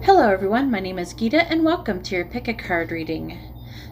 Hello everyone, my name is Geeta and welcome to your Pick a Card reading.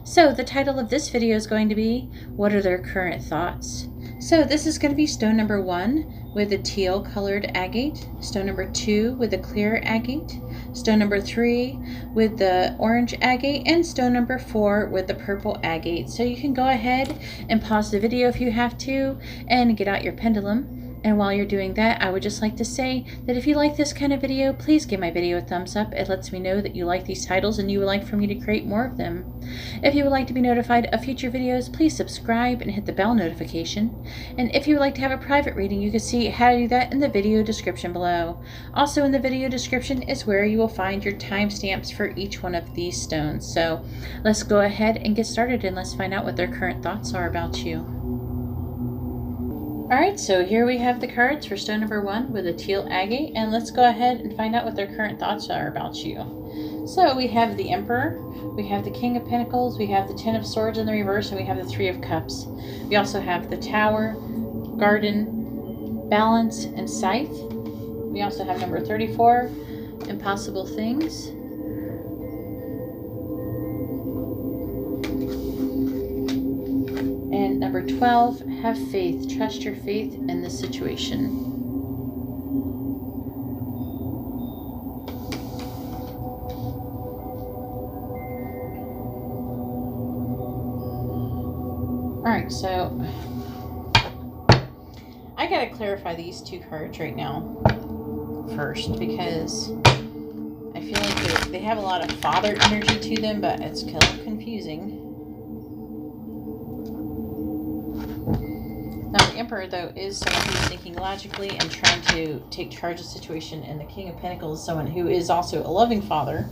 So the title of this video is going to be, what are their current thoughts? So this is going to be stone number 1 with a teal colored agate, stone number 2 with a clear agate, stone number 3 with the orange agate, and stone number 4 with the purple agate. So you can go ahead and pause the video if you have to and get out your pendulum. And while you're doing that, I would just like to say that if you like this kind of video, please give my video a thumbs up. It lets me know that you like these titles and you would like for me to create more of them. If you would like to be notified of future videos, please subscribe and hit the bell notification. And if you would like to have a private reading, you can see how to do that in the video description below. Also in the video description is where you will find your timestamps for each one of these stones. So let's go ahead and get started and let's find out what their current thoughts are about you. Alright, so here we have the cards for stone number 1 with a teal agate, and let's go ahead and find out what their current thoughts are about you. So we have the Emperor, we have the King of Pentacles, we have the Ten of Swords in the reverse, and we have the Three of Cups. We also have the Tower, Garden, Balance, and Scythe. We also have number 34, Impossible Things. And number 12, have faith. Trust your faith in this situation. Alright, so I gotta clarify these two cards right now first because I feel like they have a lot of father energy to them, but it's kind of confusing. Now, the Emperor, though, is someone who's thinking logically and trying to take charge of the situation, and the King of Pentacles is someone who is also a loving father,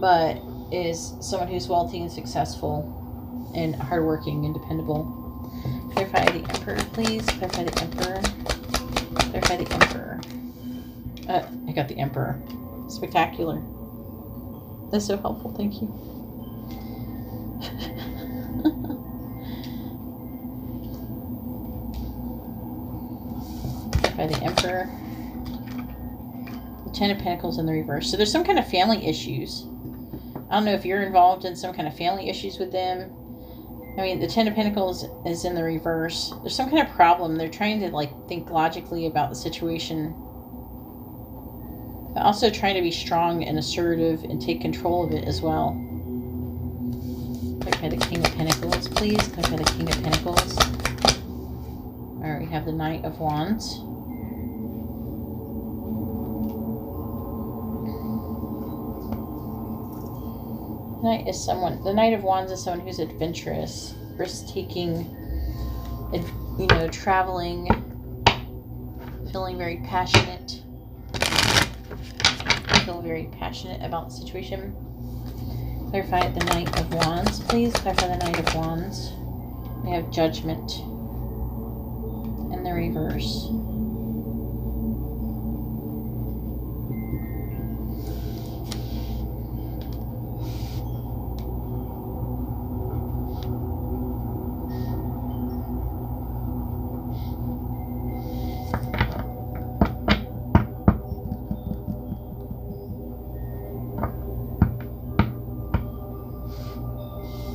but is someone who's wealthy and successful and hardworking and dependable. Clarify the Emperor, please. Clarify the Emperor. Clarify the Emperor. I got the Emperor. Spectacular. That's so helpful. Thank you. By the Emperor, the Ten of Pentacles in the reverse. So there's some kind of family issues. I don't know if you're involved in some kind of family issues with them. I mean, the Ten of Pentacles is in the reverse. There's some kind of problem. They're trying to think logically about the situation, but also trying to be strong and assertive and take control of it as well. Clarify the King of Pentacles, please. Clarify the King of Pentacles. Alright, we have the Knight of Wands. The Knight of Wands is someone who's adventurous, risk-taking, traveling, feeling very passionate. Feel very passionate about the situation. Clarify the Knight of Wands, please. Clarify the Knight of Wands. We have Judgment in the reverse.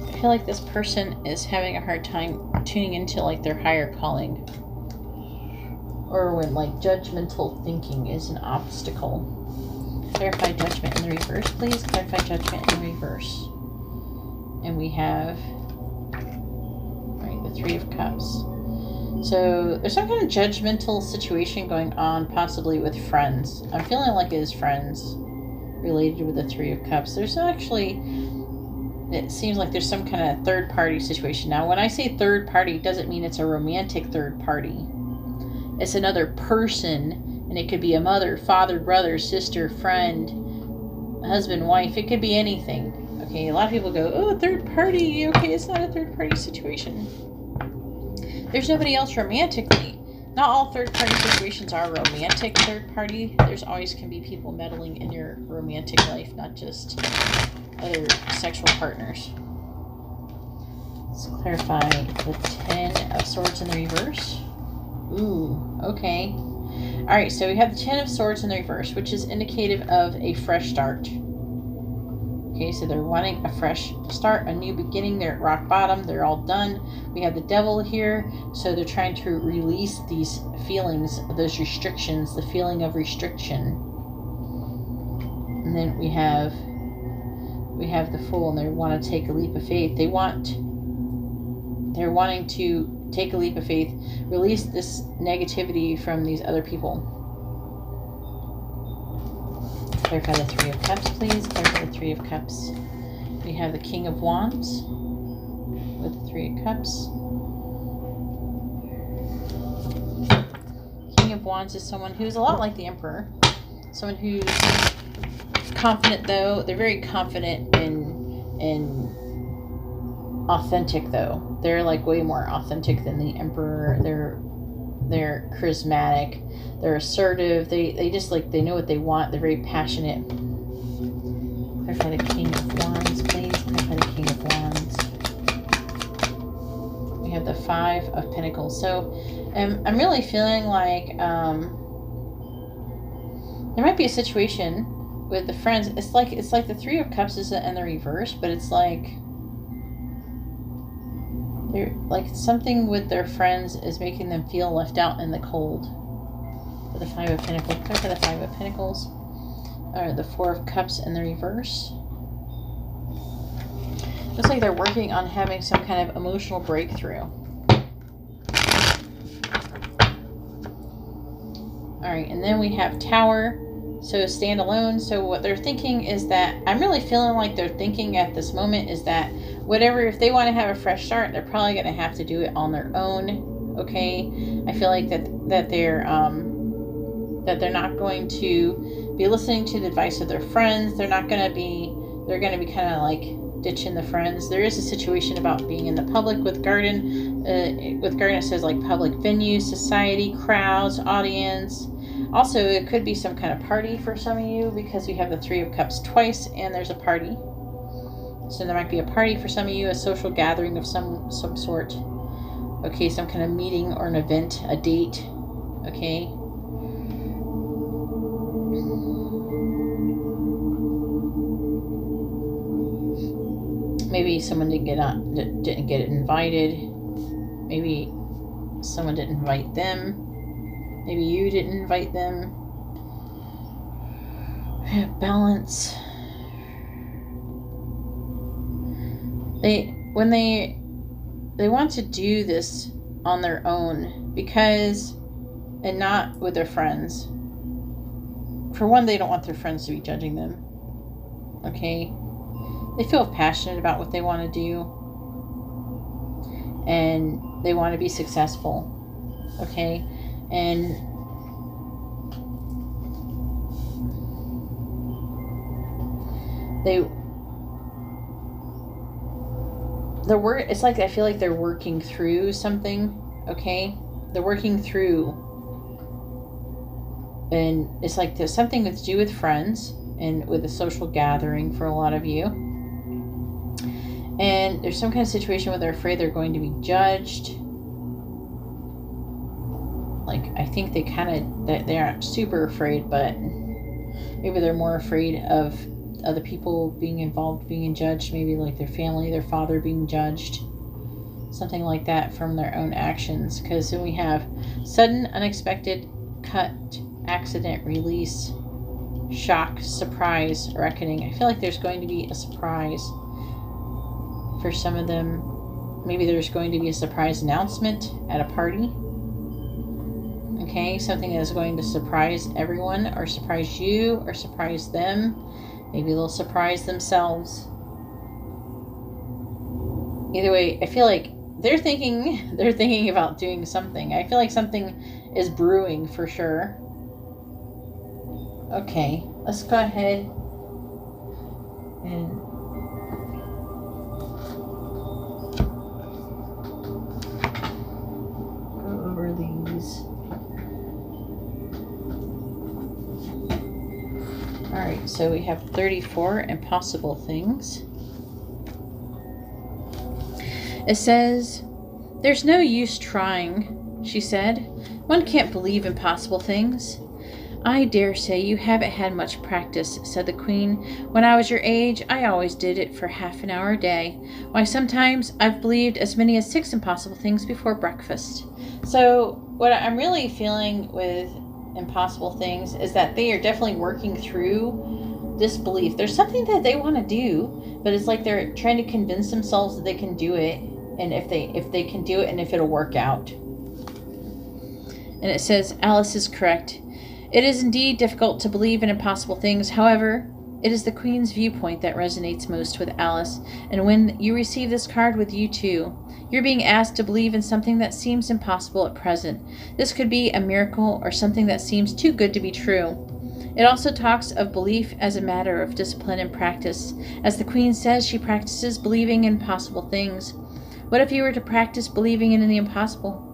I feel like this person is having a hard time tuning into their higher calling, or when judgmental thinking is an obstacle. Clarify Judgment in the reverse, please. Clarify Judgment in the reverse. And we have the Three of Cups. So there's some kind of judgmental situation going on, possibly with friends. I'm feeling like it is friends related with the Three of Cups. There's actually, it seems like there's some kind of third party situation. Now, when I say third party, it doesn't mean it's a romantic third party. It's another person, and it could be a mother, father, brother, sister, friend, husband, wife. It could be anything. Okay, a lot of people go, oh, third party. Okay, it's not a third party situation. There's nobody else romantically. Not all third party situations are romantic third party. There's always can be people meddling in your romantic life, not just other sexual partners. Let's clarify the Ten of Swords in the reverse. Ooh, okay. Alright, so we have the Ten of Swords in the reverse, which is indicative of a fresh start. Okay, so they're wanting a fresh start, a new beginning. They're at rock bottom. They're all done. We have the Devil here, so they're trying to release these feelings, those restrictions, the feeling of restriction. And then we have the Fool, and they want to take a leap of faith. They're wanting to take a leap of faith, release this negativity from these other people. Clarify the Three of Cups, please. Clarify the Three of Cups. We have the King of Wands with the Three of Cups. King of Wands is someone who's a lot like the Emperor. Someone who's confident, though. They're very confident and authentic, though. They're like way more authentic than the Emperor. They're charismatic. They're assertive. They just like, they know what they want. They're very passionate. Clarify the King of Wands, please. Clarify the King of Wands. We have the Five of Pentacles. So I'm really feeling like there might be a situation with the friends. It's like the Three of Cups is in the reverse, but it's like they're like something with their friends is making them feel left out in the cold. For the Five of Pentacles, clarify the Five of Pentacles. Or the Four of Cups in the reverse. Looks like they're working on having some kind of emotional breakthrough. Alright, and then we have Tower. So stand alone. So what they're thinking is that, I'm really feeling like they're thinking at this moment is that whatever, if they want to have a fresh start, they're probably going to have to do it on their own. Okay, I feel like that they're not going to be listening to the advice of their friends. They're going to be kind of like ditching the friends. There is a situation about being in the public with Garden. With Garden, it says like public venues, society, crowds, audience. Also, it could be some kind of party for some of you, because we have the Three of Cups twice and there's a party. So there might be a party for some of you, a social gathering of some sort. Okay, some kind of meeting or an event, a date. Okay. Maybe someone didn't get invited. Maybe someone didn't invite them. Maybe you didn't invite them. Balance. They want to do this on their own and not with their friends. For one, they don't want their friends to be judging them. Okay? They feel passionate about what they want to do. And they want to be successful. Okay? And it's like I feel like they're working through something. Okay? They're working through, and it's like there's something that's to do with friends and with a social gathering for a lot of you. And there's some kind of situation where they're afraid they're going to be judged. Like, I think they aren't super afraid, but maybe they're more afraid of other people being involved, being judged. Maybe like their family, their father being judged. Something like that from their own actions. Because then we have sudden, unexpected, cut, accident, release, shock, surprise, reckoning. I feel like there's going to be a surprise for some of them. Maybe there's going to be a surprise announcement at a party. Okay, something that is going to surprise everyone, or surprise you, or surprise them. Maybe they'll surprise themselves. Either way, I feel like they're thinking about doing something. I feel like something is brewing for sure. Okay, let's go ahead and go over these. Alright, so we have 34 impossible things. It says, "There's no use trying," she said. One can't believe impossible things. I dare say you haven't had much practice, said the Queen. When I was your age, I always did it for half an hour a day. Why, sometimes I've believed as many as 6 impossible things before breakfast. So what I'm really feeling with impossible things is that they are definitely working through this belief. There's something that they want to do, but it's like they're trying to convince themselves that they can do it, and if they can do it, and if it'll work out. And it says, Alice is correct. It is indeed difficult to believe in impossible things. However, it is the Queen's viewpoint that resonates most with Alice. And when you receive this card with you too, you're being asked to believe in something that seems impossible at present. This could be a miracle or something that seems too good to be true. It also talks of belief as a matter of discipline and practice. As the Queen says, she practices believing in possible things. What if you were to practice believing in the impossible?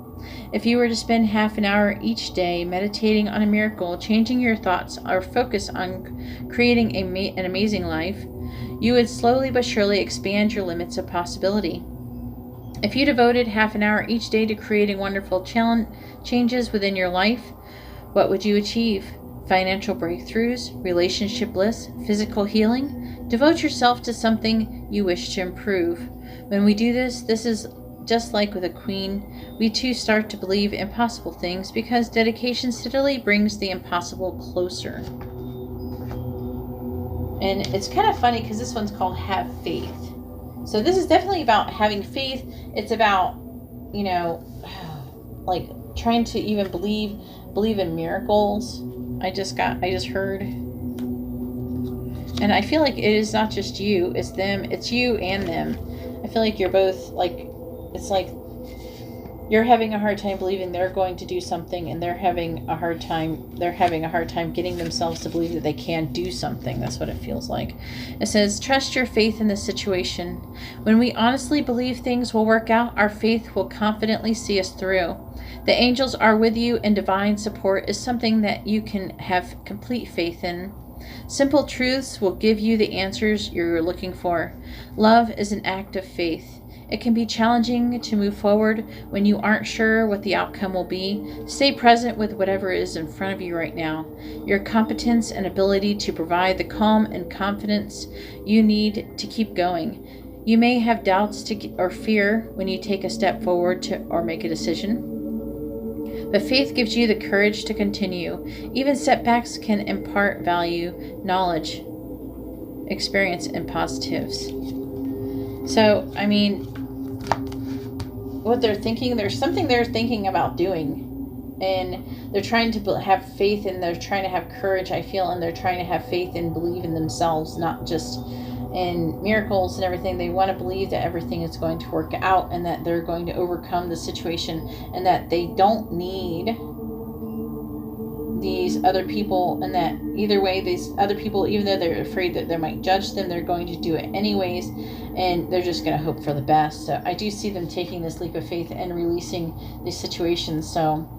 If you were to spend half an hour each day meditating on a miracle, changing your thoughts, or focus on creating an amazing life, you would slowly but surely expand your limits of possibility. If you devoted half an hour each day to creating wonderful changes within your life, what would you achieve? Financial breakthroughs, relationship bliss, physical healing? Devote yourself to something you wish to improve. When we do this is just like with a Queen, we too start to believe impossible things because dedication steadily brings the impossible closer. And it's kind of funny because this one's called Have Faith. So this is definitely about having faith. It's about, like trying to even believe in miracles. I just heard. And I feel like it is not just you, it's them, it's you and them. I feel like you're both it's like you're having a hard time believing they're going to do something, and they're having a hard time getting themselves to believe that they can do something. That's what it feels like. It says, trust your faith in the situation. When we honestly believe things will work out, our faith will confidently see us through. The angels are with you, and divine support is something that you can have complete faith in. Simple truths will give you the answers you're looking for. Love is an act of faith. It can be challenging to move forward when you aren't sure what the outcome will be. Stay present with whatever is in front of you right now. Your competence and ability to provide the calm and confidence you need to keep going. You may have doubts or fear when you take a step forward or make a decision. But faith gives you the courage to continue. Even setbacks can impart value, knowledge, experience, and positives. So, I mean, what they're thinking, there's something they're thinking about doing, and they're trying to have faith, and they're trying to have courage, I feel, and they're trying to have faith and believe in themselves, not just in miracles and everything. They want to believe that everything is going to work out, and that they're going to overcome the situation, and that they don't need these other people, and that either way, these other people, even though they're afraid that they might judge them, they're going to do it anyways, and they're just going to hope for the best. So I do see them taking this leap of faith and releasing these situations. So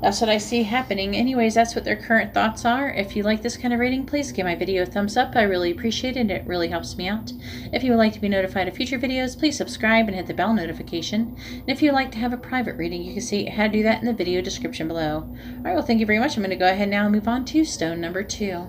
that's what I see happening. Anyways, that's what their current thoughts are. If you like this kind of reading, please give my video a thumbs up. I really appreciate it. It really helps me out. If you would like to be notified of future videos, please subscribe and hit the bell notification. And if you would like to have a private reading, you can see how to do that in the video description below. All right, well, thank you very much. I'm going to go ahead now and move on to stone number 2.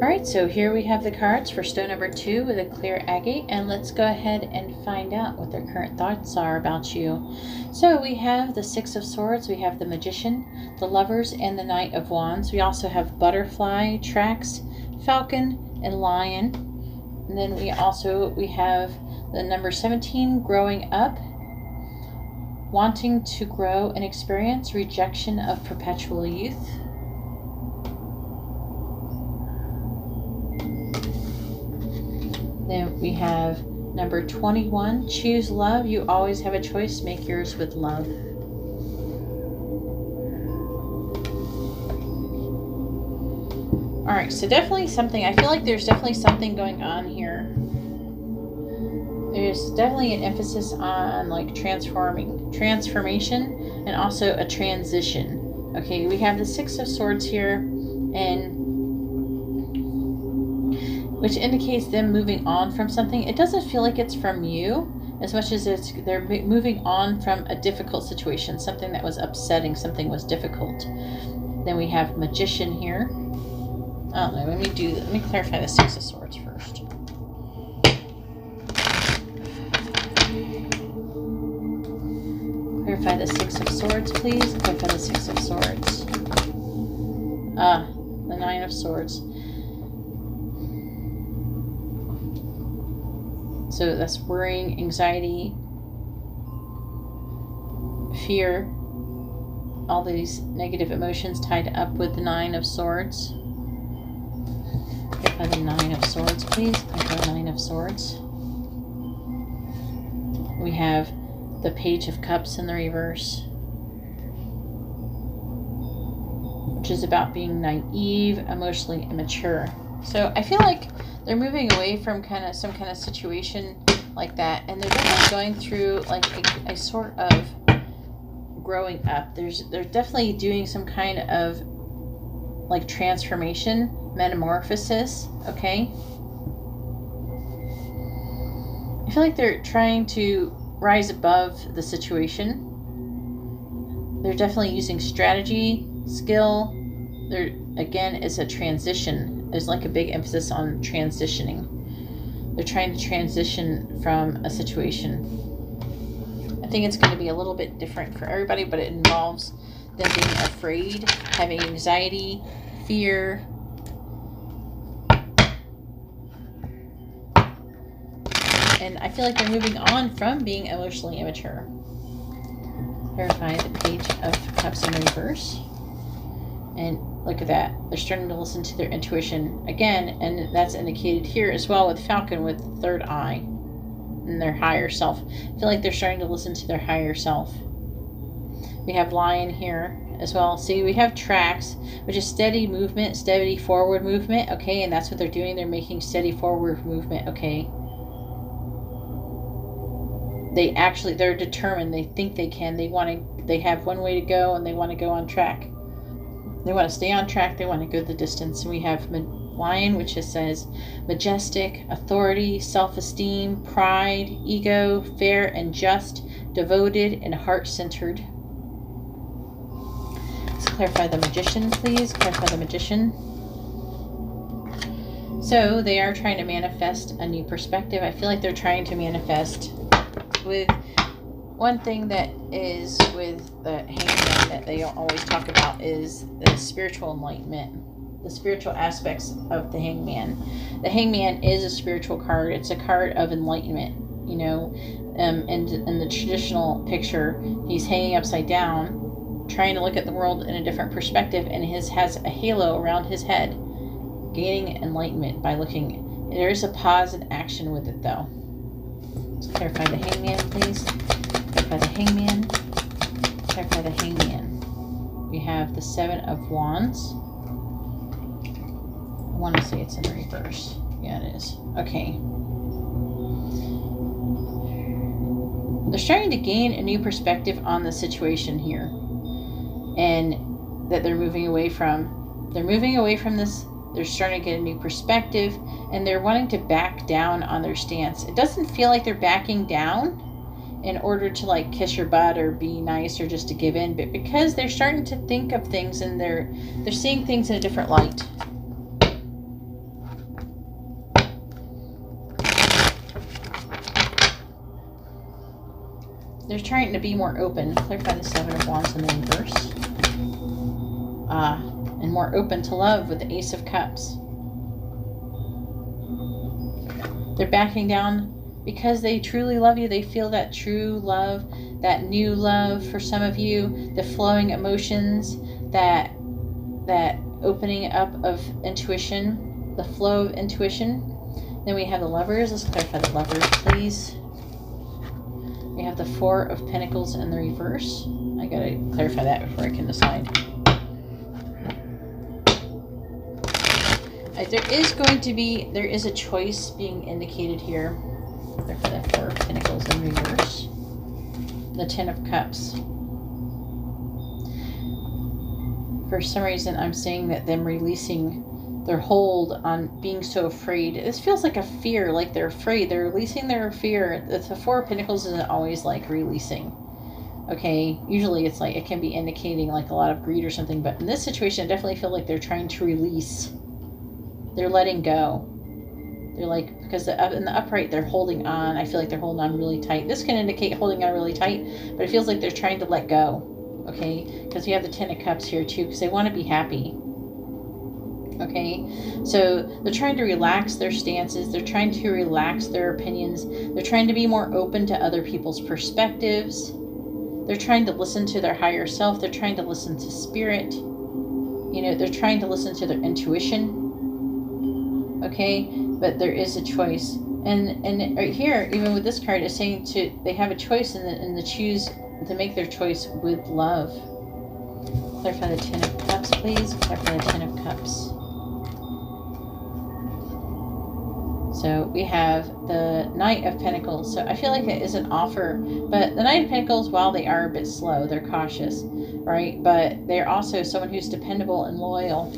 Alright, so here we have the cards for stone number 2 with a clear agate, and let's go ahead and find out what their current thoughts are about you. So we have the 6 of Swords, we have the Magician, the Lovers, and the Knight of Wands. We also have Butterfly, Tracks, Falcon, and Lion. And then we have the number 17, Growing Up, Wanting to Grow and Experience, Rejection of Perpetual Youth. Then we have number 21, Choose Love. You always have a choice. Make yours with love. All right, so definitely something. I feel like there's definitely something going on here. There's definitely an emphasis on like transformation, and also a transition. Okay, we have the 6 of Swords here, and which indicates them moving on from something. It doesn't feel like it's from you. as much as they're moving on from a difficult situation, something that was upsetting, something was difficult. Then we have Magician here. I don't know, let me clarify the Six of Swords first. Clarify the Six of Swords, please. Clarify the Six of Swords. The Nine of Swords. So that's worrying, anxiety, fear, all these negative emotions tied up with the Nine of Swords. Clarify the Nine of Swords, please. Clarify the Nine of Swords. We have the Page of Cups in the reverse, which is about being naive, emotionally immature. So I feel like they're moving away from some kind of situation like that, and they're definitely going through like a sort of growing up. They're definitely doing some kind of like transformation, metamorphosis, okay? I feel like they're trying to rise above the situation. They're definitely using strategy, skill. Again, it's a transition. There's like a big emphasis on transitioning. They're trying to transition from a situation. I think it's going to be a little bit different for everybody, but it involves them being afraid, having anxiety, fear. And I feel like they're moving on from being emotionally immature. Clarify the Page of Cups in reverse. And look at that. They're starting to listen to their intuition again, and that's indicated here as well with Falcon, with the third eye and their higher self. I feel like they're starting to listen to their higher self. We have Lion here as well. See, we have tracks, which is steady movement, steady forward movement, okay? And that's what they're doing. They're making steady forward movement, okay? They're determined. They think they can. They have one way to go, and they want to go on track. They want to stay on track. They want to go the distance. And we have Lion, which just says majestic, authority, self-esteem, pride, ego, fair and just, devoted, and heart-centered. Let's clarify the Magician, please. Clarify the Magician. So they are trying to manifest a new perspective. I feel like they're trying to manifest with one thing that is with the Hangman that they always talk about is the spiritual enlightenment, the spiritual aspects of the Hangman. The Hangman is a spiritual card. It's a card of enlightenment, you know. And in the traditional picture, he's hanging upside down, trying to look at the world in a different perspective, and has a halo around his head, gaining enlightenment by looking. There is a pause and action with it, though. Let's clarify the Hangman, please. Clarify the Hangman. Clarify the Hangman. We have the Seven of Wands. I want to say it's in the reverse. Yeah, it is. Okay. They're starting to gain a new perspective on the situation here, and that they're moving away from. They're moving away from this. They're starting to get a new perspective, and they're wanting to back down on their stance. It doesn't feel like they're backing down in order to like kiss your butt or be nice or just to give in, but because they're starting to think of things and they're seeing things in a different light. They're trying to be more open. Clarify the Seven of Wands in the reverse. And more open to love with the Ace of Cups. They're backing down because they truly love you. They feel that true love, that new love for some of you, the flowing emotions, that opening up of intuition, the flow of intuition. Then we have the Lovers. Let's clarify the Lovers, please. We have the Four of Pentacles in the reverse. I gotta clarify that before I can decide. There is a choice being indicated here. Clarify that Four of Pentacles in reverse. The Ten of Cups. For some reason, I'm seeing that them releasing their hold on being so afraid. This feels like a fear, like they're afraid. They're releasing their fear. The Four of Pentacles isn't always like releasing. Okay, usually it's like it can be indicating like a lot of greed or something, but in this situation I definitely feel like they're trying to release. They're letting go. They're like, because in the upright they're holding on. I feel like they're holding on really tight. This can indicate holding on really tight, but it feels like they're trying to let go. Okay, because we have the Ten of Cups here too, because they want to be happy. Okay, so they're trying to relax their stances. They're trying to relax their opinions. They're trying to be more open to other people's perspectives. They're trying to listen to their higher self. They're trying to listen to spirit. You know, they're trying to listen to their intuition. Okay, but there is a choice. And right here, even with this card, is saying they have a choice and the choose to make their choice with love. Clarify the Ten of Cups, please. Clarify the Ten of Cups. So we have the Knight of Pentacles. So I feel like it is an offer, but the Knight of Pentacles, while they are a bit slow, they're cautious, right? But they're also someone who's dependable and loyal.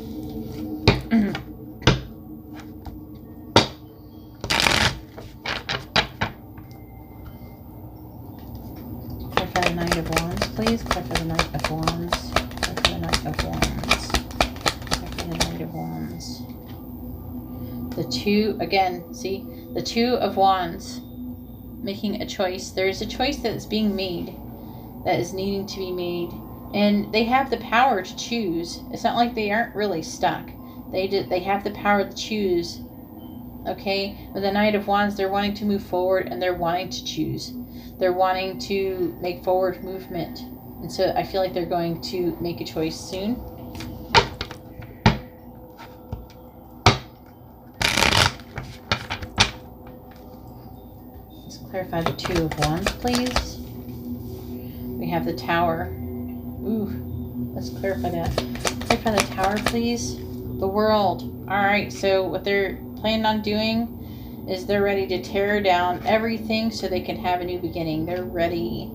Clarify the Knight of Wands, please. Clarify the Knight of Wands. Clarify the Knight of Wands. Clarify the Knight of Wands. The Two, again, see, the Two of Wands, making a choice. There's a choice that's being made, that is needing to be made, and they have the power to choose. It's not like they aren't really stuck. They have the power to choose. Okay, with the Knight of Wands, they're wanting to move forward and they're wanting to choose. They're wanting to make forward movement, and so I feel like they're going to make a choice soon. Clarify the Two of Wands, please. We have the Tower. Ooh, let's clarify that. Clarify the Tower, please. The World. All right, so what they're planning on doing is they're ready to tear down everything so they can have a new beginning. They're ready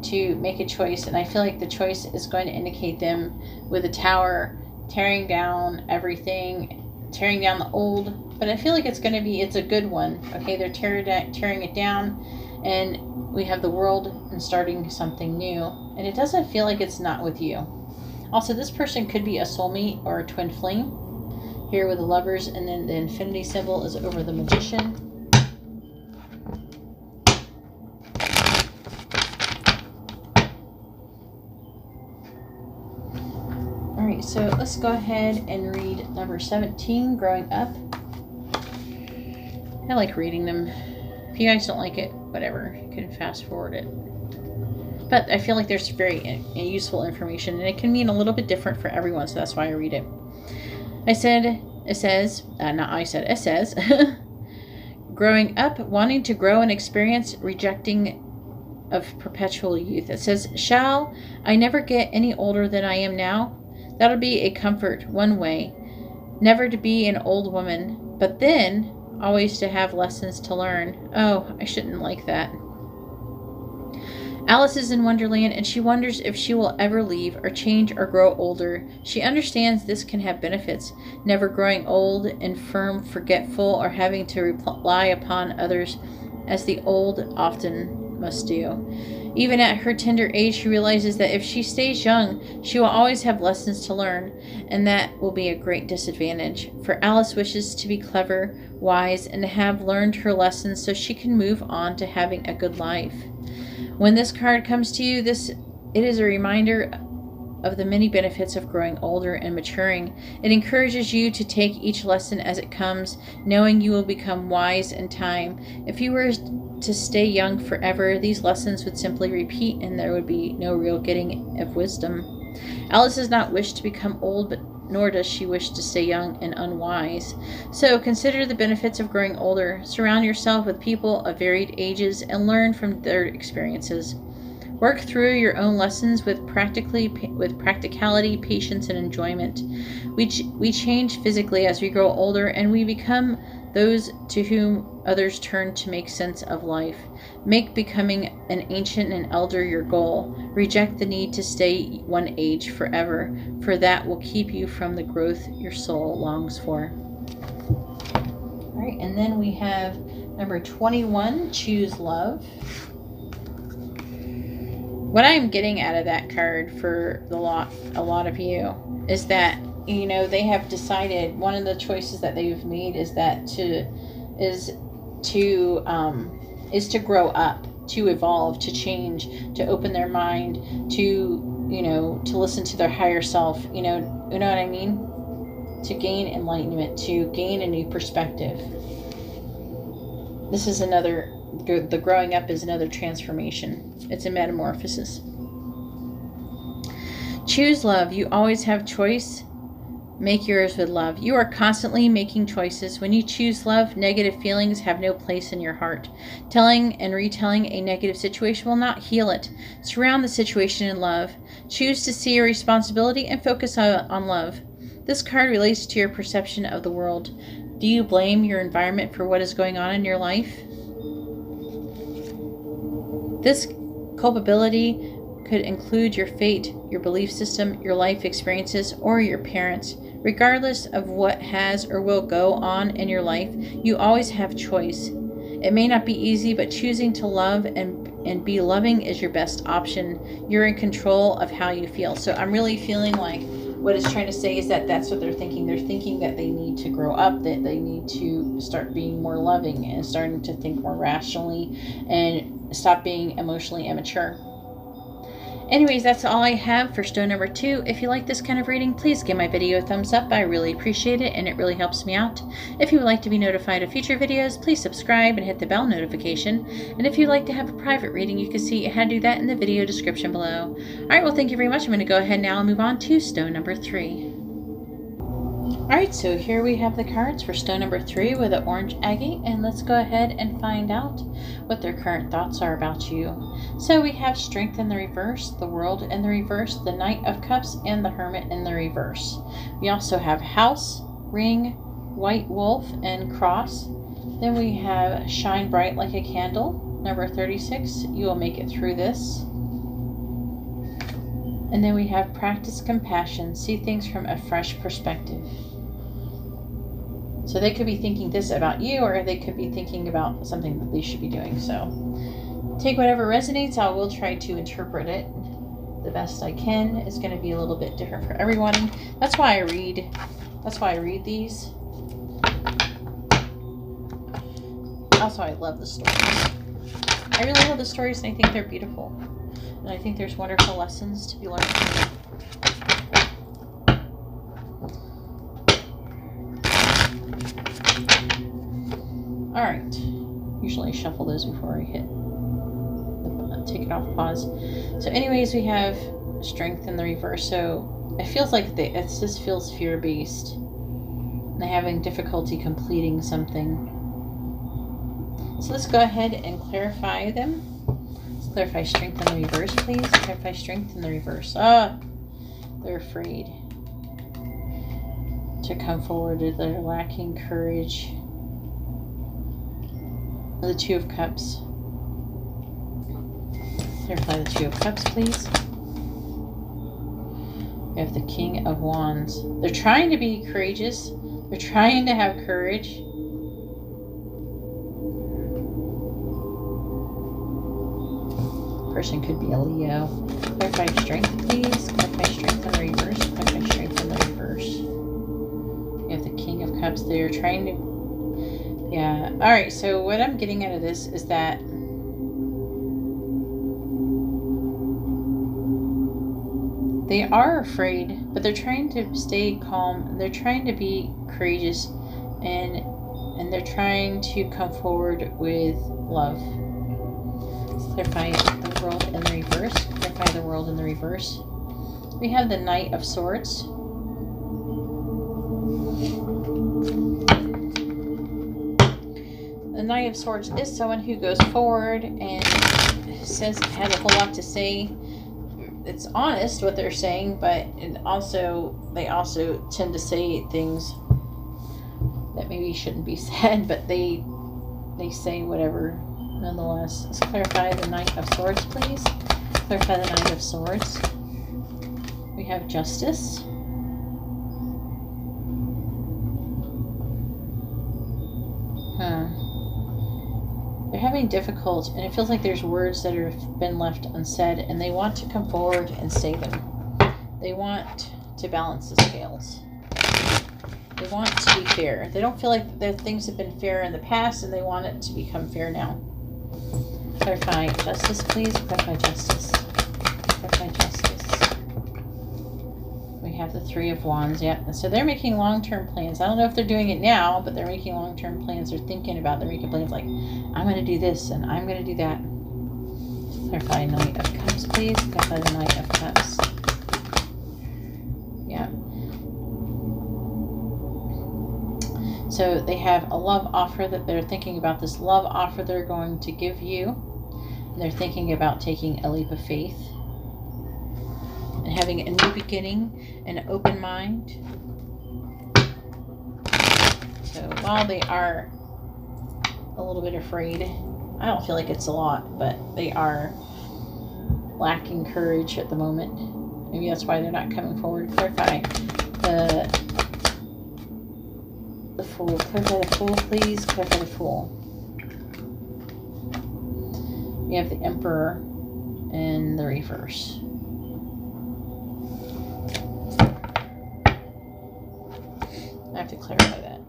to make a choice, and I feel like the choice is going to indicate them with the Tower, tearing down everything, tearing down the old. But I feel like it's a good one. Okay, they're tearing it down, and we have the World and starting something new. And it doesn't feel like it's not with you. Also, this person could be a soulmate or a twin flame. Here with the Lovers, and then the infinity symbol is over the Magician. All right, so let's go ahead and read number 17, Growing Up. I like reading them. If you guys don't like it, whatever, you can fast forward it. But I feel like there's very useful information, and it can mean a little bit different for everyone, so that's why I read it. It says, growing up, wanting to grow and experience, rejecting of perpetual youth. It says, shall I never get any older than I am now? That'll be a comfort one way, never to be an old woman, but then always to have lessons to learn. Oh, I shouldn't like that. Alice is in Wonderland, and she wonders if she will ever leave or change or grow older. She understands this can have benefits, never growing old, infirm, forgetful, or having to rely upon others as the old often must do. Even at her tender age, she realizes that if she stays young, she will always have lessons to learn, and that will be a great disadvantage. For Alice wishes to be clever, wise, and to have learned her lessons so she can move on to having a good life. When this card comes to you, it is a reminder of the many benefits of growing older and maturing. It encourages you to take each lesson as it comes, knowing you will become wise in time. If you were to stay young forever, these lessons would simply repeat and there would be no real getting of wisdom. Alice does not wish to become old, but nor does she wish to stay young and unwise. So consider the benefits of growing older. Surround yourself with people of varied ages and learn from their experiences. Work through your own lessons with practicality, patience, and enjoyment. We change physically as we grow older, and we become those to whom others turn to make sense of life. Make becoming an ancient and elder your goal. Reject the need to stay one age forever, for that will keep you from the growth your soul longs for. All right, and then we have number 21, Choose Love. What I'm getting out of that card for a lot of you is that, you know, they have decided, one of the choices that they've made is to grow up, to evolve, to change, to open their mind, to, you know, to listen to their higher self, you know what I mean? To gain enlightenment, to gain a new perspective. This is another, the growing up is another transformation. It's a metamorphosis. Choose love. You always have choice. Make yours with love. You are constantly making choices. When you choose love, negative feelings have no place in your heart. Telling and retelling a negative situation will not heal it. Surround the situation in love. Choose to see your responsibility and focus on love. This card relates to your perception of the world. Do you blame your environment for what is going on in your life? This culpability could include your fate, your belief system, your life experiences, or your parents. Regardless of what has or will go on in your life, you always have choice. It may not be easy, but choosing to love and be loving is your best option. You're in control of how you feel. So I'm really feeling like what it's trying to say is that that's what they're thinking. They're thinking that they need to grow up, that they need to start being more loving and starting to think more rationally and stop being emotionally immature. Anyways, that's all I have for stone number 2. If you like this kind of reading, please give my video a thumbs up. I really appreciate it, and it really helps me out. If you would like to be notified of future videos, please subscribe and hit the bell notification. And if you'd like to have a private reading, you can see how to do that in the video description below. Alright, well, thank you very much. I'm going to go ahead now and move on to stone number 3. Alright, so here we have the cards for stone number 3 with an orange agate, and let's go ahead and find out what their current thoughts are about you. So we have Strength in the reverse, the World in the reverse, the Knight of Cups, and the Hermit in the reverse. We also have House, Ring, White Wolf, and Cross. Then we have Shine Bright Like a Candle, number 36. You will make it through this. And then we have Practice Compassion, see things from a fresh perspective. So they could be thinking this about you, or they could be thinking about something that they should be doing. So take whatever resonates. I will try to interpret it the best I can. It's going to be a little bit different for everyone. That's why I read. That's why I read these. Also, I love the stories. I really love the stories, and I think they're beautiful. And I think there's wonderful lessons to be learned. Alright. Usually I shuffle those before I hit take it off pause. So anyways, we have Strength in the reverse. So it feels like it just feels fear-based. And they're having difficulty completing something. So let's go ahead and clarify them. Let's clarify Strength in the reverse, please. Clarify Strength in the reverse. They're afraid to come forward. They're lacking courage. The Two of Cups. Clarify the Two of Cups, please. We have the King of Wands. They're trying to be courageous. They're trying to have courage. Person could be a Leo. Clarify Strength, please. Clarify Strength in the reverse. Clarify Strength in the reverse. We have the King of Cups. They're trying to... Yeah. Alright, so what I'm getting out of this is that they are afraid, but they're trying to stay calm. They're trying to be courageous, and they're trying to come forward with love. Let's clarify the World in the reverse. Clarify the World in the reverse. We have the Knight of Swords. The Knight of Swords is someone who goes forward and has a whole lot to say. It's honest what they're saying, but they also tend to say things that maybe shouldn't be said, but they say whatever nonetheless. Let's clarify the Knight of Swords, please. Clarify the Knight of Swords. We have Justice. They're having difficult, and it feels like there's words that have been left unsaid, and they want to come forward and say them. They want to balance the scales. They want to be fair. They don't feel like the things have been fair in the past, and they want it to become fair now. Clarify Justice, please. Clarify Justice. Clarify Justice. We have the Three of Wands. Yep. So they're making long-term plans. I don't know if they're doing it now, but they're making long-term plans. They're thinking about. They're making plans like, I'm going to do this and I'm going to do that. Clarify Knight of Cups, please. Clarify the Knight of Cups. Yeah. So they have a love offer that they're thinking about. This love offer they're going to give you. And they're thinking about taking a leap of faith and having a new beginning, an open mind. So while they are a little bit afraid, I don't feel like it's a lot, but they are lacking courage at the moment. Maybe that's why they're not coming forward. Clarify the Fool. Clarify the Fool, please. Clarify the Fool. We have the Emperor in the reverse. I have to clarify that.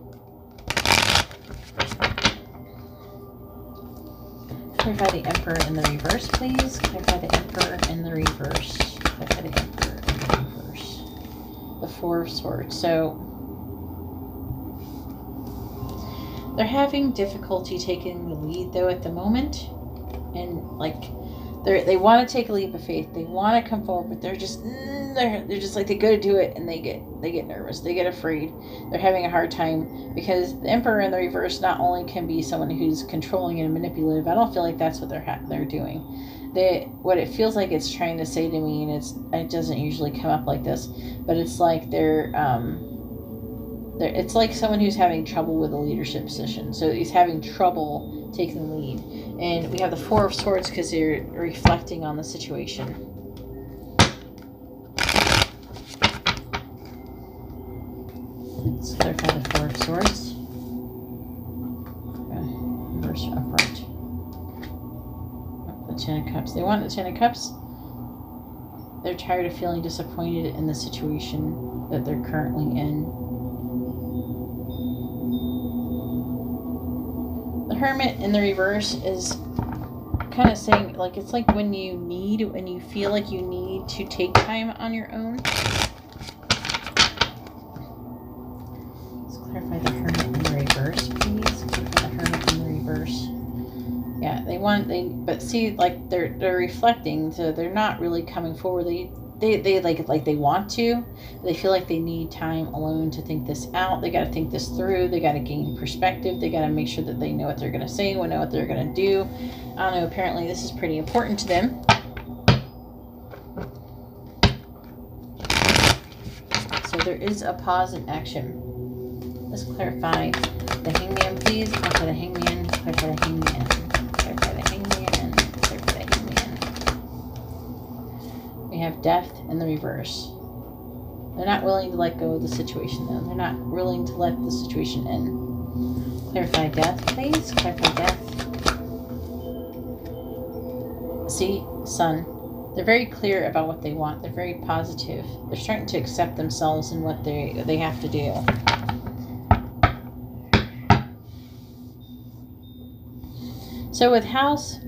Clarify the Emperor in the reverse, please. Clarify the Emperor in the reverse. Clarify the Emperor in the reverse. The Four of Swords. So they're having difficulty taking the lead though at the moment, and like they want to take a leap of faith. They want to come forward, but they're just like they go to do it and they get nervous. They get afraid. They're having a hard time because the Emperor in the reverse not only can be someone who's controlling and manipulative. I don't feel like that's what they're doing. What it feels like it's trying to say to me, and it doesn't usually come up like this, but it's like it's like someone who's having trouble with a leadership position. So he's having trouble taking the lead. And we have the Four of Swords because they're reflecting on the situation. Let's clarify the Four of Swords. Reverse upright. The Ten of Cups. They want the Ten of Cups. They're tired of feeling disappointed in the situation that they're currently in. The Hermit in the reverse is kind of saying, like, it's like when you feel like you need to take time on your own. Let's clarify the Hermit in the reverse, please. Clarify the Hermit in the reverse. Yeah, but see, like they're reflecting, so they're not really coming forward. They like they want to. They feel like they need time alone to think this out. They got to think this through. They got to gain perspective. They got to make sure that they know what they're going to say, know what they're going to do. I don't know. Apparently, this is pretty important to them. So there is a pause in action. Let's clarify the Hangman, please. Clarify the Hangman. Clarify the Hangman. Clarify the Hangman. Clarify the Hangman. We have Death in the reverse. They're not willing to let go of the situation, though. They're not willing to let the situation end. Clarify Death, please. Clarify Death. See, Sun. They're very clear about what they want. They're very positive. They're starting to accept themselves and what they have to do. So with House,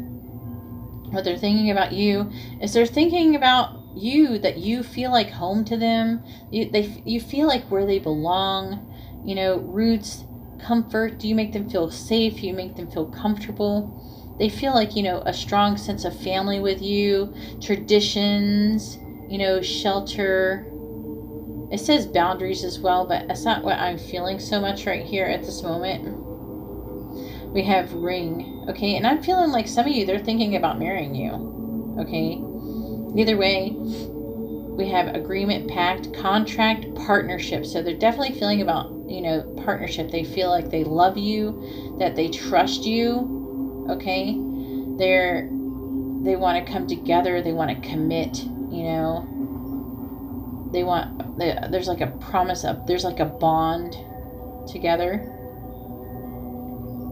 what they're thinking about you is they're thinking about you, that you feel like home to them. You feel like where they belong. You know, roots, comfort. You make them feel safe. You make them feel comfortable. They feel like, you know, a strong sense of family with you, traditions, you know, shelter. It says boundaries as well, but that's not what I'm feeling so much right here at this moment. We have ring, okay? And I'm feeling like some of you, they're thinking about marrying you, okay? Either way, we have agreement, pact, contract, partnership. So they're definitely feeling about, partnership. They feel like they love you, that they trust you, okay? They want to come together. They want to commit, there's like a promise of, there's like a bond together,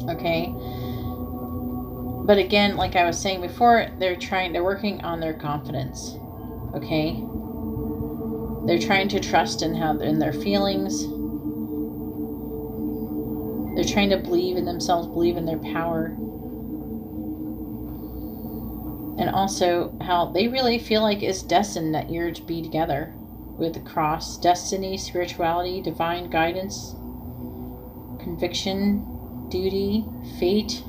okay? But again, like I was saying before, they're working on their confidence, okay? They're trying to trust in their feelings. They're trying to believe in themselves, believe in their power. And also how they really feel like it's destined that you're to be together with the cross. Destiny, spirituality, divine guidance, conviction, duty, fate.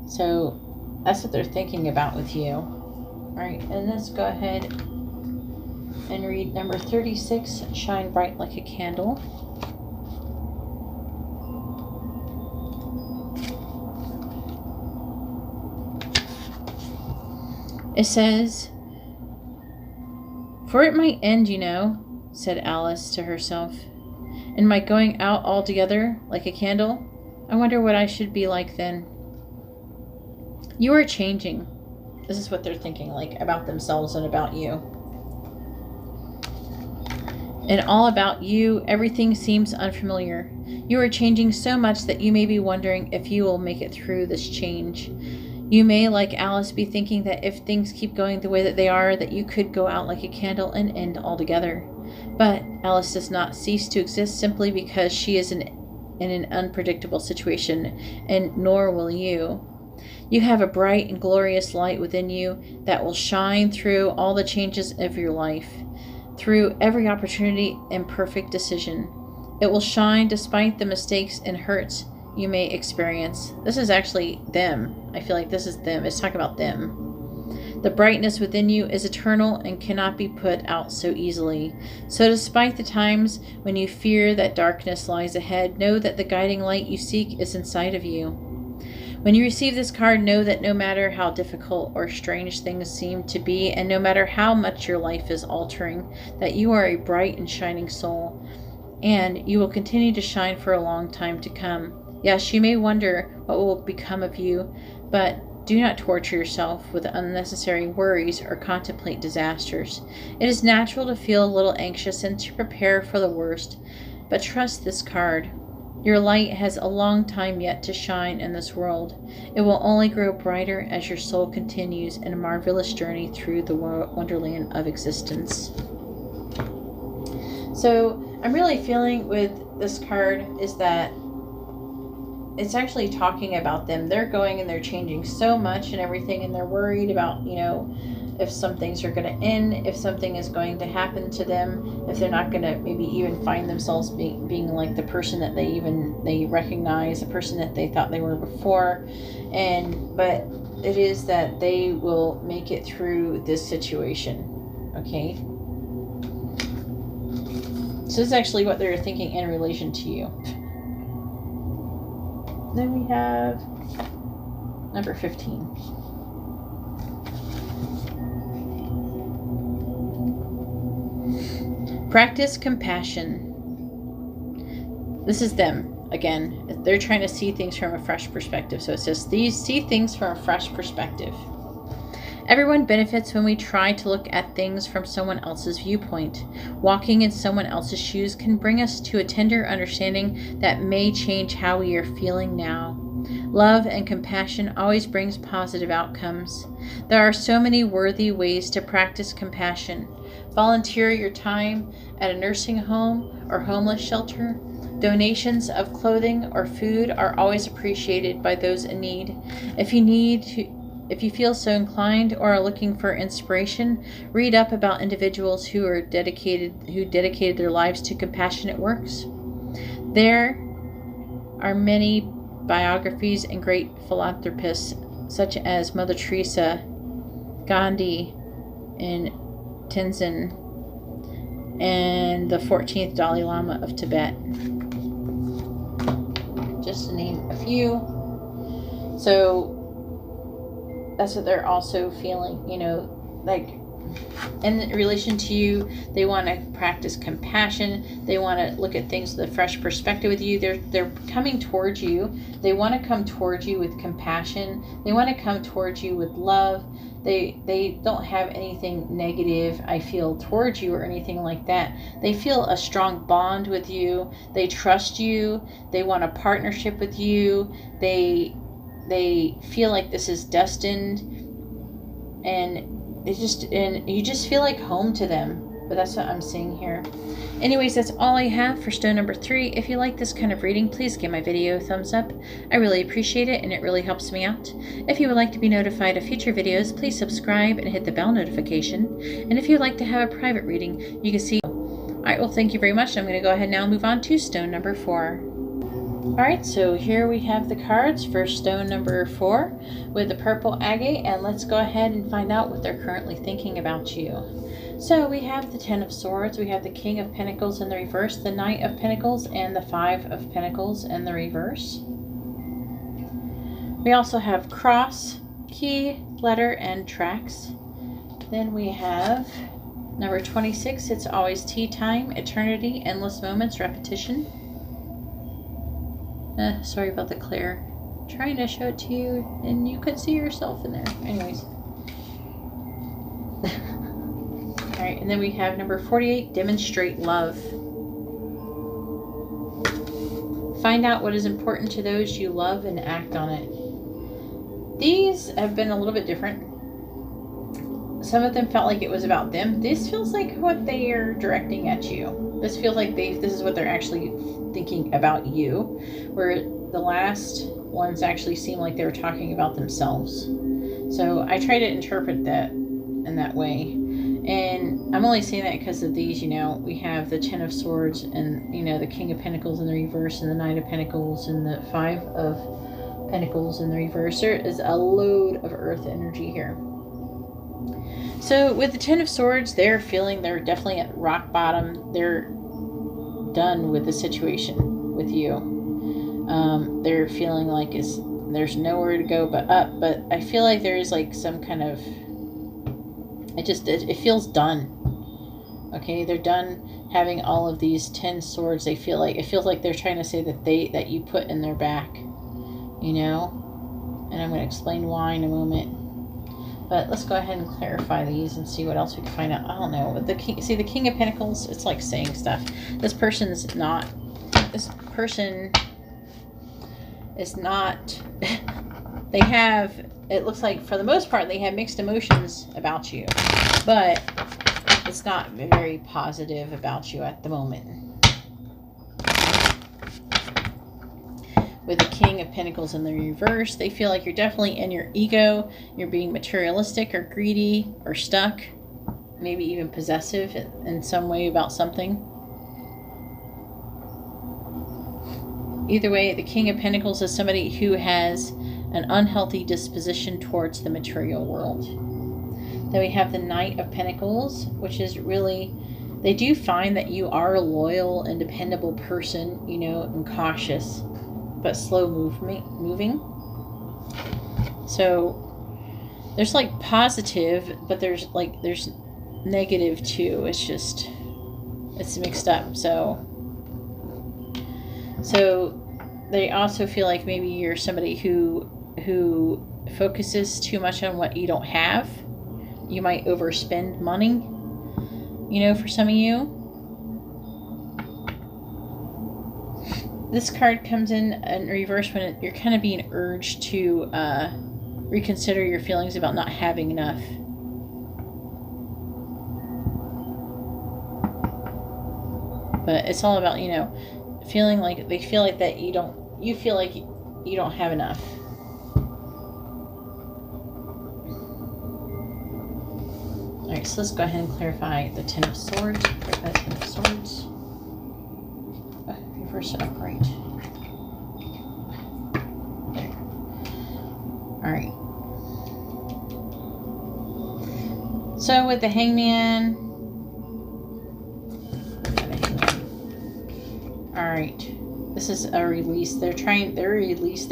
So that's what they're thinking about with you. All right, and let's go ahead and read number 36, Shine Bright Like a Candle. It says, "For it might end, said Alice to herself, and my going out altogether like a candle. I wonder what I should be like then." You are changing. This is what they're thinking, like about themselves and about you. And all about you, everything seems unfamiliar. You are changing so much that you may be wondering if you will make it through this change. You may, like Alice, be thinking that if things keep going the way that they are, that you could go out like a candle and end altogether. But Alice does not cease to exist simply because she is in an unpredictable situation, and nor will you. You have a bright and glorious light within you that will shine through all the changes of your life, through every opportunity and perfect decision. It will shine despite the mistakes and hurts you may experience. This is actually them. I feel like this is them. It's talking about them. The brightness within you is eternal and cannot be put out so easily. So despite the times when you fear that darkness lies ahead, know that the guiding light you seek is inside of you. When you receive this card, know that no matter how difficult or strange things seem to be, and no matter how much your life is altering, that you are a bright and shining soul, and you will continue to shine for a long time to come. Yes, you may wonder what will become of you, but do not torture yourself with unnecessary worries or contemplate disasters. It is natural to feel a little anxious and to prepare for the worst, but trust this card. Your light has a long time yet to shine in this world. It will only grow brighter as your soul continues in a marvelous journey through the wonderland of existence. So I'm really feeling with this card is that it's actually talking about them. They're going and they're changing so much and everything, and they're worried about, if some things are going to end, if something is going to happen to them, if they're not going to maybe even find themselves being like the person that they recognize, the person that they thought they were before. But it is that they will make it through this situation. Okay. So this is actually what they're thinking in relation to you. Then we have number 15. Practice compassion. This is them again. They're trying to see things from a fresh perspective. So it says, see things from a fresh perspective. Everyone benefits when we try to look at things from someone else's viewpoint. Walking in someone else's shoes can bring us to a tender understanding that may change how we are feeling now. Love and compassion always brings positive outcomes. There are so many worthy ways to practice compassion. Volunteer your time at a nursing home or homeless shelter. Donations of clothing or food are always appreciated by those in need. If you feel so inclined or are looking for inspiration, read up about individuals who dedicated their lives to compassionate works. There are many biographies and great philanthropists such as Mother Teresa, Gandhi, and Tenzin, and the 14th Dalai Lama of Tibet. just to name a few. So that's what they're also feeling, you know, like in relation to you. They want to practice compassion. They want to look at things with a fresh perspective with you. They're coming towards you. They want to come towards you with compassion. They want to come towards you with love. They don't have anything negative, I feel, towards you or anything like that. They feel a strong bond with you. They trust you. They want a partnership with you. They feel like this is destined, and you just feel like home to them. But that's what I'm seeing here. Anyways, that's all I have for stone number 3. If you like this kind of reading, please give my video a thumbs up. I really appreciate it, and it really helps me out. If you would like to be notified of future videos, please subscribe and hit the bell notification. And if you'd like to have a private reading, you can see. Alright, well, thank you very much. I'm going to go ahead now and move on to stone number 4. Alright, so here we have the cards for stone number 4 with the purple agate, and let's go ahead and find out what they're currently thinking about you. So we have the 10 of Swords, we have the King of Pentacles in the reverse, the Knight of Pentacles, and the 5 of Pentacles in the reverse. We also have cross, key, letter, and tracks. Then we have number 26, it's always tea time, eternity, endless moments, repetition. Sorry about the glare. I'm trying to show it to you, and you could see yourself in there. Anyways. Alright, and then we have number 48, demonstrate love. Find out what is important to those you love and act on it. These have been a little bit different. Some of them felt like it was about them. This feels like what they are directing at you. This feels like this is what they're actually thinking about you, where the last ones actually seem like they were talking about themselves. So I try to interpret that in that way. And I'm only saying that because of these, you know, we have the 10 of Swords and, you know, the King of Pentacles in the reverse and the Knight of Pentacles and the 5 of Pentacles in the reverse. There is a load of earth energy here. So with the 10 of Swords, they're feeling they're definitely at rock bottom. They're done with the situation with you. They're feeling like there's nowhere to go but up. But I feel like there is like some kind of... It feels done. Okay, they're done having all of these 10 swords. It feels like they're trying to say that you put in their back. You know? And I'm going to explain why in a moment. But let's go ahead and clarify these and see what else we can find out. I don't know. With the King of Pentacles, it's like saying stuff. This person is not... They have... It looks like, for the most part, they have mixed emotions about you. But it's not very positive about you at the moment. With the King of Pentacles in the reverse, they feel like you're definitely in your ego. You're being materialistic or greedy or stuck. Maybe even possessive in some way about something. Either way, the King of Pentacles is somebody who has an unhealthy disposition towards the material world. Then we have the Knight of Pentacles, which is really... They do find that you are a loyal and dependable person, you know, and cautious, but slow moving. So there's like positive, but there's negative too. It's mixed up. So they also feel like maybe you're somebody who focuses too much on what you don't have. You might overspend money, you know, for some of you. This card comes in reverse when you're kind of being urged to reconsider your feelings about not having enough. But it's all about, you know, feeling like they feel like that you feel like you don't have enough. Alright, so let's go ahead and clarify the 10 of Swords. Clarify the 10 of Swords. Reverse it upright. There. Alright. So with the Hangman. Alright. This is a release. They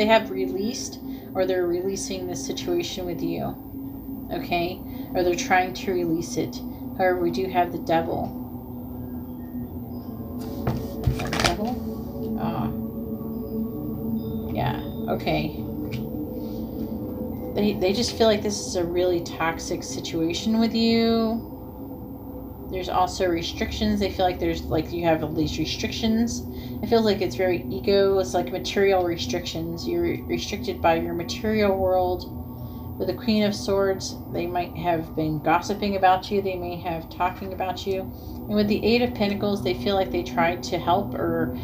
have released, or they're releasing this situation with you. Okay? Or they're trying to release it. However, we do have the devil. The devil? Oh. Yeah, okay. They just feel like this is a really toxic situation with you. There's also restrictions. They feel like you have all these restrictions. It feels like it's very ego. It's like material restrictions. You're restricted by your material world. With the Queen of Swords, they might have been gossiping about you. They may have talking about you. And with the Eight of Pentacles, they feel like they tried to help or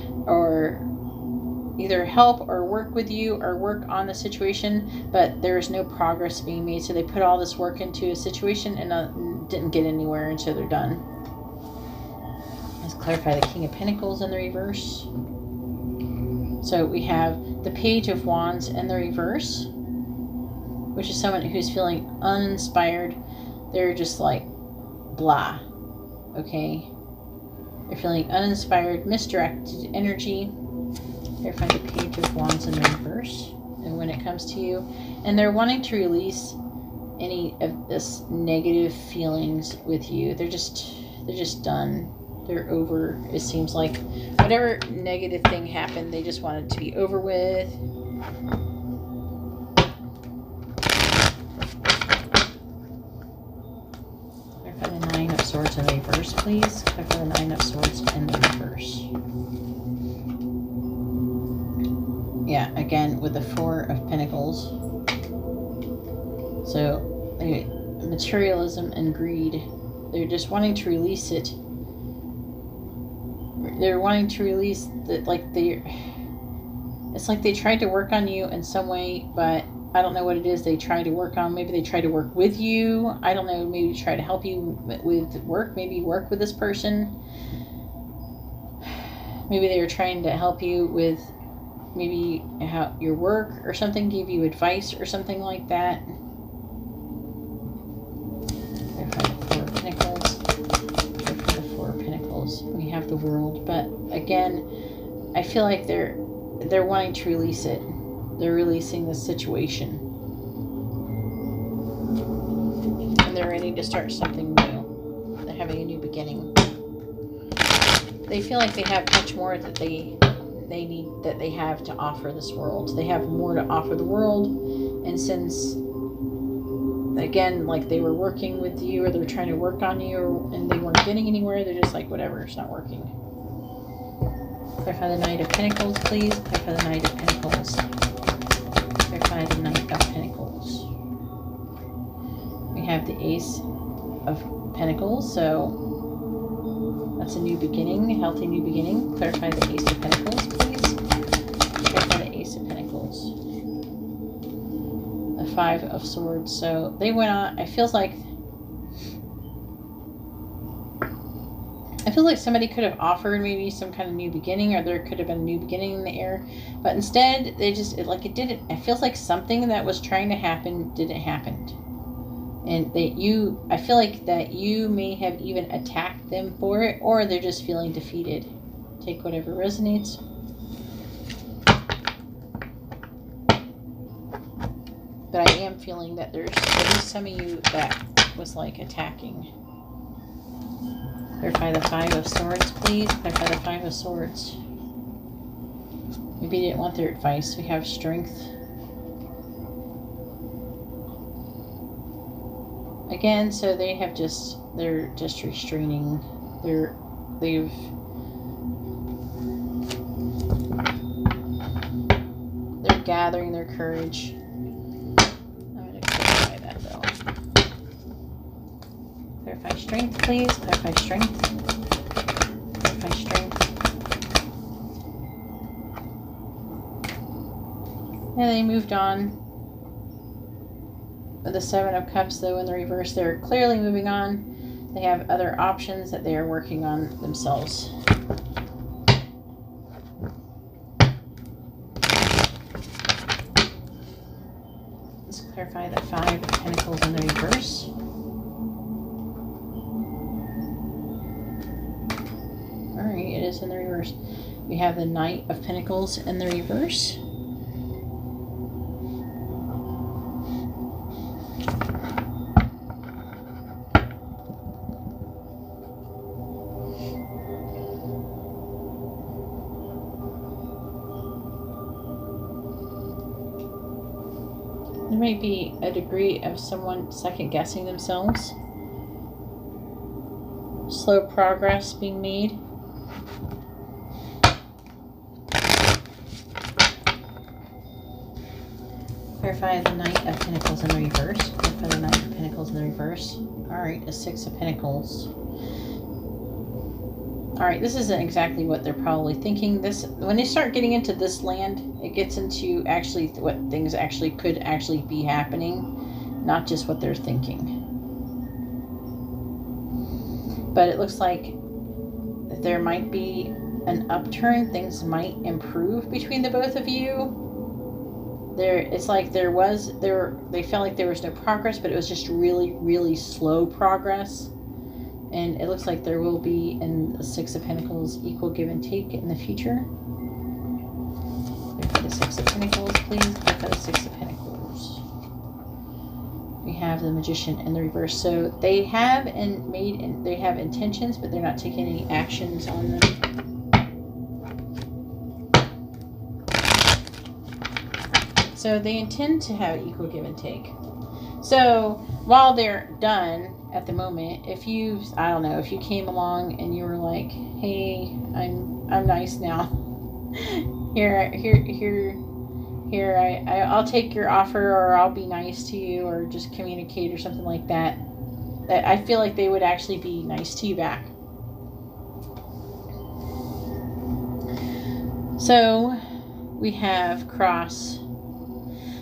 either help or work with you or work on the situation, but there is no progress being made. So they put all this work into a situation and didn't get anywhere, and so they're done. Let's clarify the King of Pentacles in the reverse. So we have the Page of Wands in the reverse, which is someone who's feeling uninspired. They're just like blah. Okay? They're feeling uninspired, misdirected energy. They're finding the Page of Wands in the reverse. And when it comes to you, and they're wanting to release any of this negative feelings with you. They're just done. They're over. It seems like whatever negative thing happened, they just want it to be over with. Clarify the Nine of Swords in the reverse, please. Clarify the Nine of Swords in the reverse. Yeah, again with the Four of Pentacles. So, materialism and greed. They're just wanting to release it. They're wanting to release that, it's like they tried to work on you in some way, but I don't know what it is they tried to work on. Maybe they tried to work with you. I don't know. Maybe try to help you with work. Maybe work with this person. Maybe they were trying to help you with maybe how your work or something, give you advice or something like that. We have the World, but again, I feel like they're wanting to release it. They're releasing the situation, and they're ready to start something new. They're having a new beginning. They feel like they have much more that they need, that they have to offer this world. They have more to offer the world, and since again, like they were working with you, or they're trying to work on you, and they weren't getting anywhere, they're just like, whatever, it's not working. Clarify the Knight of Pentacles, please. Clarify the Knight of Pentacles. Clarify the Knight of Pentacles. We have the Ace of Pentacles, so that's a new beginning, a healthy new beginning. Clarify the Ace of Pentacles, please. Clarify the Ace of Pentacles. The Five of Swords. So they went on. It feels like somebody could have offered maybe some kind of new beginning, or there could have been a new beginning in the air, but instead they just it didn't. It feels like something that was trying to happen didn't happen, and I feel like that you may have even attacked them for it, or they're just feeling defeated. Take whatever resonates. But I am feeling that there's at least some of you that was like attacking. Clarify the Five of Swords, please. Clarify the Five of Swords. Maybe you didn't want their advice. We have Strength. Again, so they're just restraining. They're gathering their courage. Clarify Strength, please. Clarify Strength. Clarify Strength. And they moved on. With the Seven of Cups, though, in the reverse, they're clearly moving on. They have other options that they are working on themselves. Let's clarify the Five of Pentacles in the reverse. Alright, it is in the reverse. We have the Knight of Pentacles in the reverse. There might be a degree of someone second-guessing themselves. Slow progress being made. Clarify the Knight of Pentacles in the reverse. Clarify the Knight of Pentacles in the reverse. Alright, a Six of Pentacles. Alright, this isn't exactly what they're probably thinking. This, when they start getting into this land, it gets into actually what things actually could actually be happening, not just what they're thinking. But it looks like there might be an upturn. Things might improve between the both of you. It's like they felt like there was no progress, but it was just really, really slow progress. And it looks like there will be, in the Six of Pentacles, equal give and take in the future. For the Six of Pentacles, please. For the Six of Pentacles. We have the Magician in the reverse. So they have they have intentions, but they're not taking any actions on them. So they intend to have equal give and take. So while they're done at the moment, if you, I don't know, if you came along and you were like, hey, I'm nice now. I'll take your offer, or I'll be nice to you, or just communicate or something like that. I feel like they would actually be nice to you back. So we have Cross.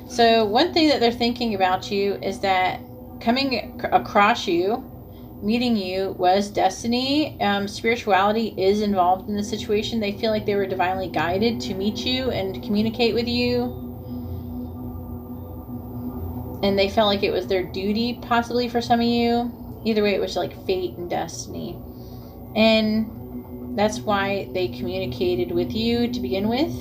So one thing that they're thinking about you is that coming across you, meeting you, was destiny. Spirituality is involved in the situation. They feel like they were divinely guided to meet you and communicate with you. And they felt like it was their duty, possibly, for some of you. Either way, it was like fate and destiny. And that's why they communicated with you to begin with.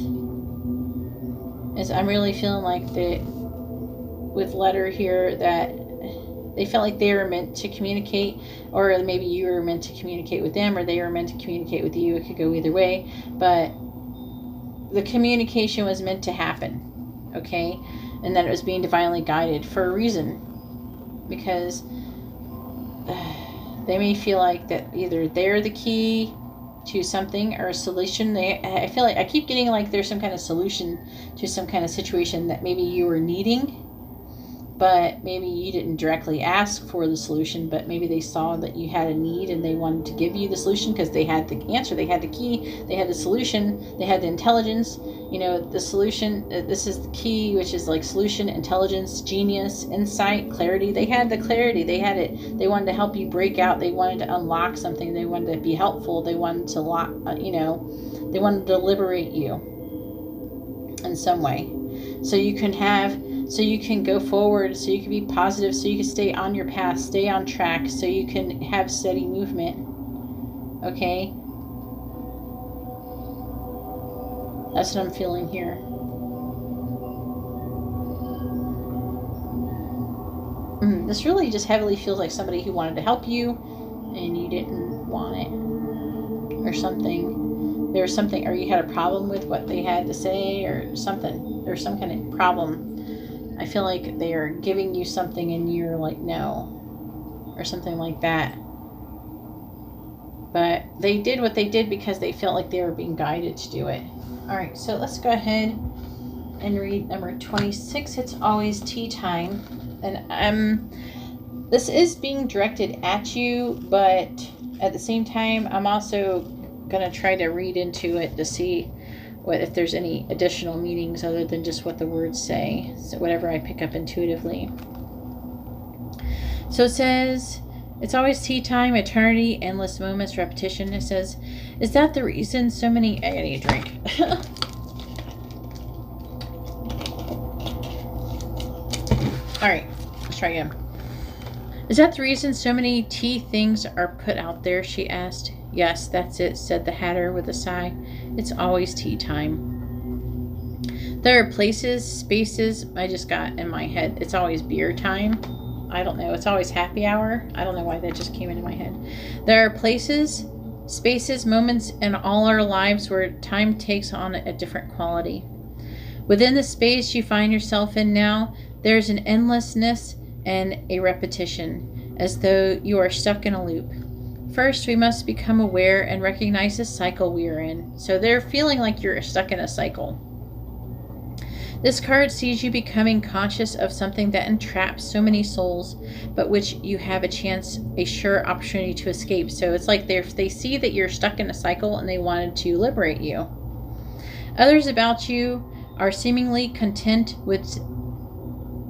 Is I'm really feeling like that with letter here, that they felt like they were meant to communicate, or maybe you were meant to communicate with them, or they were meant to communicate with you. It could go either way, but the communication was meant to happen, okay? And that it was being divinely guided for a reason, because they may feel like that either they're the key to something or a solution. I feel like I keep getting like there's some kind of solution to some kind of situation that maybe you were needing, but maybe you didn't directly ask for the solution, but maybe they saw that you had a need and they wanted to give you the solution because they had the answer, they had the key, they had the solution, they had the intelligence. You know, the solution, this is the key, which is like solution, intelligence, genius, insight, clarity. They had the clarity, they had it. They wanted to help you break out. They wanted to unlock something. They wanted to be helpful. They wanted to they wanted to liberate you in some way. So you can go forward, so you can be positive, so you can stay on your path, stay on track, so you can have steady movement. Okay? That's what I'm feeling here. This really just heavily feels like somebody who wanted to help you and you didn't want it, or something. There was something, or you had a problem with what they had to say, or something. There's some kind of problem. I feel like they are giving you something and you're like, no, or something like that. But they did what they did because they felt like they were being guided to do it. All right, so let's go ahead and read number 26. It's always tea time. And this is being directed at you, but at the same time, I'm also going to try to read into it to see if there's any additional meanings other than just what the words say. So whatever I pick up intuitively. So it says, it's always tea time, eternity, endless moments, repetition. It says, is that the reason so many... I need a drink. All right, let's try again. Is that the reason so many tea things are put out there? She asked. Yes, that's it, said the Hatter with a sigh. It's always tea time. There are places, spaces, I just got in my head, it's always beer time. I don't know, it's always happy hour. I don't know why that just came into my head. There are places, spaces, moments in all our lives where time takes on a different quality. Within the space you find yourself in now, there's an endlessness and a repetition, as though you are stuck in a loop. First, we must become aware and recognize the cycle we are in. So they're feeling like you're stuck in a cycle. This card sees you becoming conscious of something that entraps so many souls, but which you have a sure opportunity to escape. So it's like they see that you're stuck in a cycle and they wanted to liberate you. Others about you are seemingly content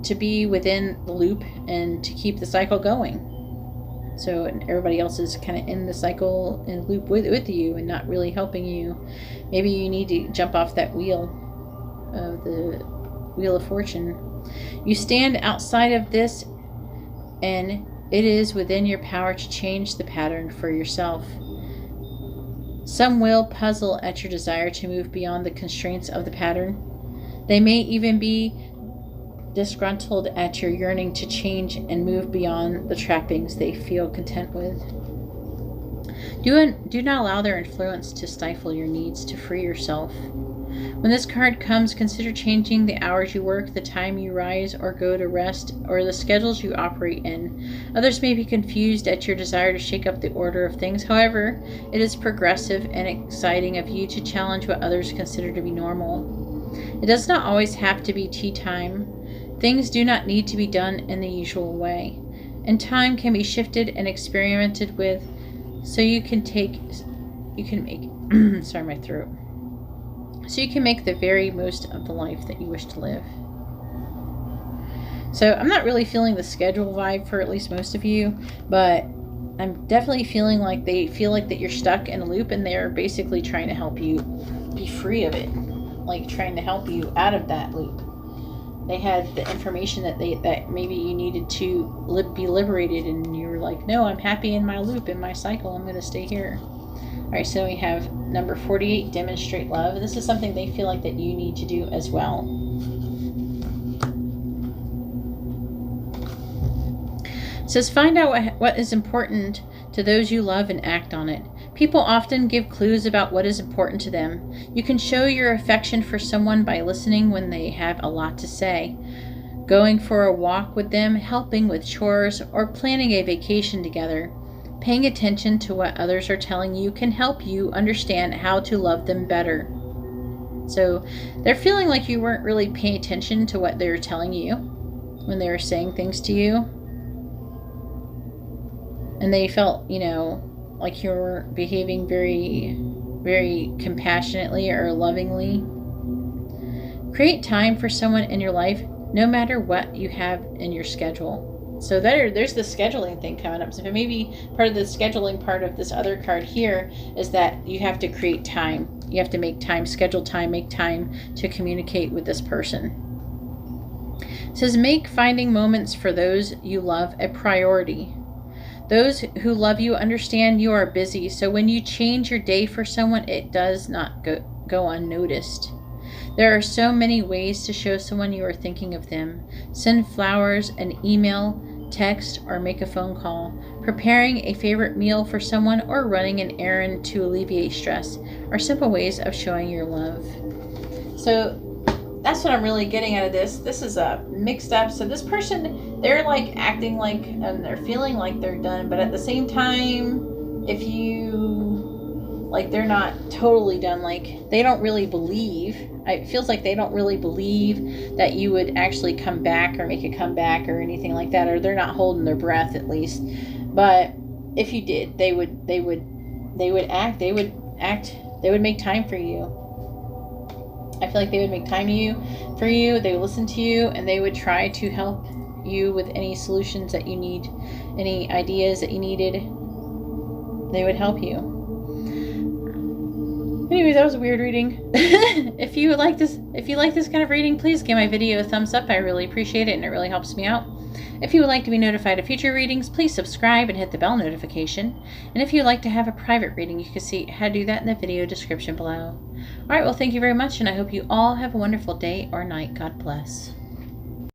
to be within the loop and to keep the cycle going. So everybody else is kind of in the cycle and loop with you and not really helping you. Maybe you need to jump off that wheel of the Wheel of Fortune. You stand outside of this, and it is within your power to change the pattern for yourself. Some will puzzle at your desire to move beyond the constraints of the pattern. They may even be disgruntled at your yearning to change and move beyond the trappings they feel content with. Do not allow their influence to stifle your needs to free yourself. When this card comes, consider changing the hours you work, the time you rise or go to rest, or the schedules you operate in. Others may be confused at your desire to shake up the order of things. However, it is progressive and exciting of you to challenge what others consider to be normal. It does not always have to be tea time. Things do not need to be done in the usual way, and time can be shifted and experimented with, so you can make sorry, my throat. So you can make the very most of the life that you wish to live. So I'm not really feeling the schedule vibe for at least most of you, but I'm definitely feeling like they feel like that you're stuck in a loop and they're basically trying to help you be free of it, like trying to help you out of that loop. They had the information that maybe you needed to be liberated, and you were like, no, I'm happy in my loop, in my cycle, I'm going to stay here. All right, so we have number 48, demonstrate love. This is something they feel like that you need to do as well. It says, find out what is important to those you love and act on it. People often give clues about what is important to them. You can show your affection for someone by listening when they have a lot to say, going for a walk with them, helping with chores, or planning a vacation together. Paying attention to what others are telling you can help you understand how to love them better. So they're feeling like you weren't really paying attention to what they were telling you when they were saying things to you. And they felt, like you were behaving very, very compassionately or lovingly. Create time for someone in your life, no matter what you have in your schedule. So there's the scheduling thing coming up. So maybe part of the scheduling part of this other card here is that you have to create time. You have to make time, schedule time, make time to communicate with this person. It says, make finding moments for those you love a priority. Those who love you understand you are busy, so when you change your day for someone, it does not go unnoticed. There are so many ways to show someone you are thinking of them. Send flowers, an email, text, or make a phone call. Preparing a favorite meal for someone or running an errand to alleviate stress are simple ways of showing your love. So that's what I'm really getting out of this. This is a mixed up. So this person, they're like acting like, and they're feeling like they're done, but at the same time, if you, like, they're not totally done, like they don't really believe, it feels like they don't really believe that you would actually come back or make a comeback or anything like that, or they're not holding their breath at least. But if you did, they would make time for you. I feel like they would make time for you, they would listen to you, and they would try to help you with any solutions that you need, any ideas that you needed. They would help you. Anyways, that was a weird reading. If you like this kind of reading, please give my video a thumbs up. I really appreciate it, and it really helps me out. If you would like to be notified of future readings, please subscribe and hit the bell notification. And if you'd like to have a private reading, you can see how to do that in the video description below. Alright, well, thank you very much, and I hope you all have a wonderful day or night. God bless.